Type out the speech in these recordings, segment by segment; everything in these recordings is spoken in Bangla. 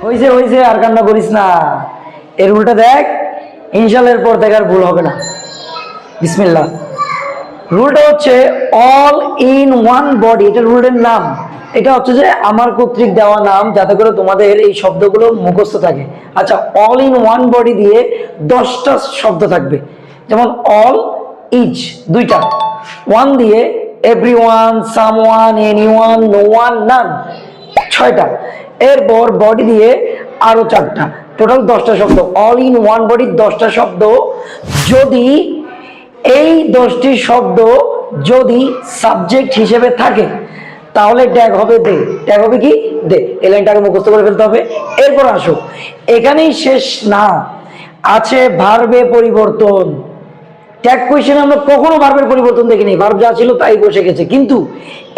হইছে আর কান্না করিস না। এর রুলটা দেখ, ইনশাআল্লাহ এর পর থেকে আর ভুল হবে না। বিসমিল্লাহ। রুলটা হচ্ছে অল ইন ওয়ান বডি, এটা রুলের নাম। এটা হচ্ছে যে আমার কর্তৃক দেওয়া নাম, যাতে করে তোমাদের এই শব্দগুলো মুখস্থ থাকে। আচ্ছা, অল ইন ওয়ান বডি দিয়ে 10টা শব্দ থাকবে। যেমন অল, ইচ 2টা, ওয়ান দিয়ে everyone, someone, anyone, no one, none 6টা। এরপর বডি দিয়ে আরো 4টা, টোটাল 10টা শব্দ। অল ইন ওয়ান বডি 10টা শব্দ। যদি এই 10টি শব্দ যদি সাবজেক্ট হিসেবে থাকে তাহলে ট্যাগ হবে দে। ট্যাগ হবে কি? দে। এই লাইনটাকে মুখস্থ করে ফেলতে হবে। এরপর আসো, এখানেই শেষ না, আছে ভার্বে পরিবর্তন। ট্যাগ কোয়েশ্চেনে আমরা কখনো ভার্বের পরিবর্তন দেখিনি, ভার্ব যা ছিল তাই বসে গেছে। কিন্তু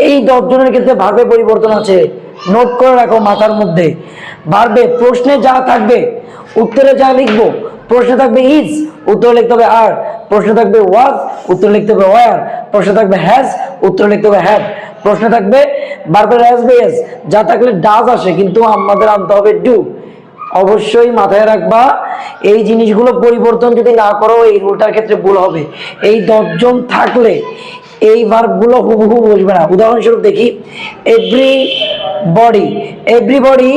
এই 10 জনের ক্ষেত্রে ভার্বে পরিবর্তন আছে, নোট করে রাখো মাথার মধ্যে। ভার্বে প্রশ্নে যা থাকবে, উত্তরে যা লিখবো, প্রশ্নে থাকবে ইজ, উত্তরে লিখতে হবে আর, প্রশ্নে থাকবে ওয়াজ, উত্তরে লিখতে হবে ওয়ার, প্রশ্নে থাকবে হ্যাজ, উত্তরে লিখতে হবে হ্যাড, প্রশ্নে থাকবে ভার্বের হ্যাজ বেস, যা থাকলে ডাজ আসে, কিন্তু আমাদের আনতে হবে ডু। অবশ্যই মাথায় রাখবা, এই জিনিসগুলো পরিবর্তন যদি না করো এই রুলটার ক্ষেত্রে ভুল হবে। এই 10 জন থাকলে এই ভার্বগুলো হুবহু বসবে না। উদাহরণস্বরূপ দেখি, এভরিবডি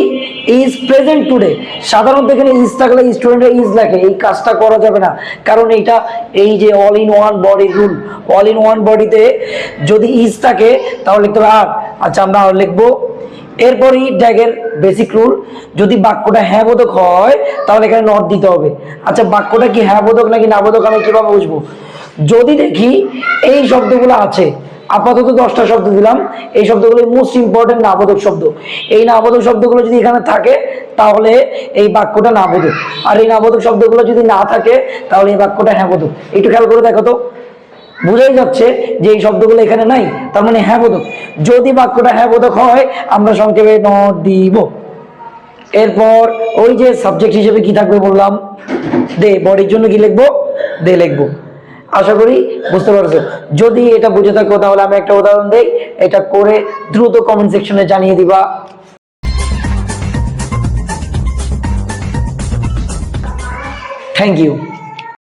ইজ প্রেজেন্ট টুডে। সাধারণত এখানে ইজ থাকলে স্টুডেন্টরা ইজ লেখে, এই কাজটা করা যাবে না, কারণ এইটা এই যে all in one body rule. All in one বডিতে যদি ইজ থাকে তাহলে লিখতে হবে আর। আচ্ছা, আমরা আর লিখবো। এরপরই ট্যাগের বেসিক রুল, যদি বাক্যটা হ্যাঁ বোধক হয় তাহলে এখানে নট দিতে হবে। আচ্ছা, বাক্যটা কি হ্যাঁ বোধক নাকি না বোধক আমি কিভাবে বুঝবো? যদি দেখি এই শব্দগুলো আছে, আপাতত 10টা শব্দ দিলাম, এই শব্দগুলো মোস্ট ইম্পর্টেন্ট নাবোধক শব্দ। এই নাবোধক শব্দগুলো যদি এখানে থাকে তাহলে এই বাক্যটা নাবোধক, আর এই নাবোধক শব্দগুলো যদি না থাকে তাহলে এই বাক্যটা হ্যাঁ বোধক। একটু খেয়াল করে দেখো তো, বুঝাই যাচ্ছে যে এই শব্দগুলো এখানে নাই, তার মানে হ্যাঁ বোধক। যদি বাক্যটা হ্যাঁ বোধক হয় আমরা সংক্ষেপে নট দিব। এরপর ওই যে সাবজেক্ট হিসেবে কি থাকবে বললাম, দে। বডির জন্য কি লিখবো? দে লিখবো। আশা করি বুঝতে পারছো। যদি এটা বুঝে থাকো তাহলে আমি একটা উদাহরণ দেই, এটা করে দ্রুত কমেন্ট সেকশনে জানিয়ে দিবা। Thank you.